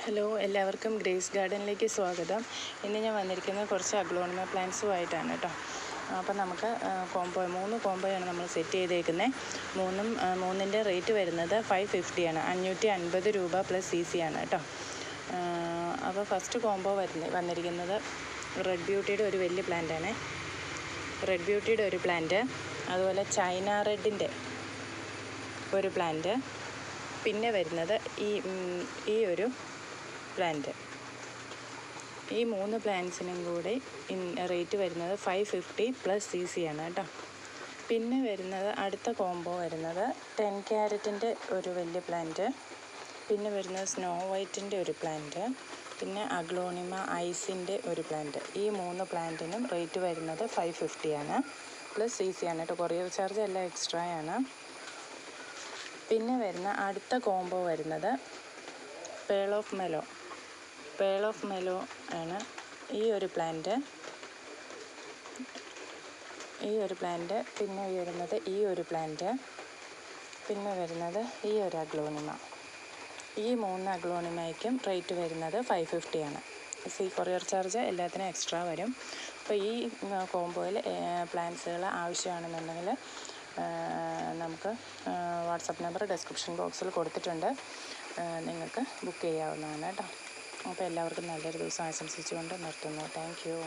Hello, എല്ലാവർക്കും grace ഗാർഡനിലേക്ക് സ്വാഗതം. ഇന്ന് ഞാൻ വന്നിരിക്കുന്നത് കുറച്ച് അഗ്ലോണിമ പ്ലാന്റ്സുമായിട്ടാണ് കേട്ടോ. അപ്പോൾ നമുക്ക് മൂന്ന് കോംബോയാണ് നമ്മൾ സെറ്റ് ചെയ്തേക്കുന്നത്. മൂന്നിൻ്റെ റേറ്റ് വരുന്നത് 550 ആണ്. 550 രൂപ പ്ലസ് CC ആണ് കേട്ടോ. അപ്പോൾ ഫസ്റ്റ് കോംബോ വന്നിരിക്കുന്നത് റെഡ് ബ്യൂട്ടിയുടെ ഒരു വലിയ പ്ലാന്റാണ്. റെഡ് ബ്യൂട്ടിയുടെ ഒരു പ്ലാന്റ്, അതുപോലെ ചൈന റെഡിൻ്റെ ഒരു പ്ലാന്റ്, പിന്നെ വരുന്നത് ഈ ഒരു പ്ലാന്റ്. ഈ മൂന്ന് പ്ലാന്റ്സിനും കൂടി റേറ്റ് വരുന്നത് 550 പ്ലസ് CC ആണ് കേട്ടോ. പിന്നെ വരുന്നത് അടുത്ത കോംബോ വരുന്നത് 10 ക്യാരറ്റിൻ്റെ ഒരു വലിയ പ്ലാന്റ്, പിന്നെ വരുന്നത് സ്നോ വൈറ്റിൻ്റെ ഒരു പ്ലാന്റ്, പിന്നെ അഗ്ലോണിമ ഐസിൻ്റെ ഒരു പ്ലാന്റ്. ഈ മൂന്ന് പ്ലാന്റിനും റേറ്റ് വരുന്നത് 550 ആണ് പ്ലസ് CC ആണ് കേട്ടോ. കൊറിയർ ചാർജ് എല്ലാം എക്സ്ട്രാ ആണ്. പിന്നെ വരുന്ന അടുത്ത കോംബോ വരുന്നത് പേൾ ഓഫ് മെലോ ആണ്. ഈ ഒരു പ്ലാന്റ്, പിന്നെ വരുന്നത് ഈ ഒരു പ്ലാന്റ്, പിന്നെ വരുന്നത് ഈ ഒരു അഗ്ലോണിമ. ഈ മൂന്ന് അഗ്ലോണിമയ്ക്കും റേറ്റ് വരുന്നത് 550 ആണ്. കൊറിയർ ചാർജ് എല്ലാത്തിനും എക്സ്ട്രാ വരും. അപ്പോൾ ഈ കോംബോയിൽ പ്ലാന്റ്സുകൾ ആവശ്യമാണെന്നുണ്ടെങ്കിൽ നമുക്ക് വാട്സപ്പ് നമ്പർ ഡിസ്ക്രിപ്ഷൻ ബോക്സിൽ കൊടുത്തിട്ടുണ്ട്, നിങ്ങൾക്ക് ബുക്ക് ചെയ്യാവുന്നതാണ് കേട്ടോ. അപ്പോൾ എല്ലാവർക്കും നല്ലൊരു ദിവസം ആശംസിച്ചുകൊണ്ട് നിർത്തുന്നു. Thank you.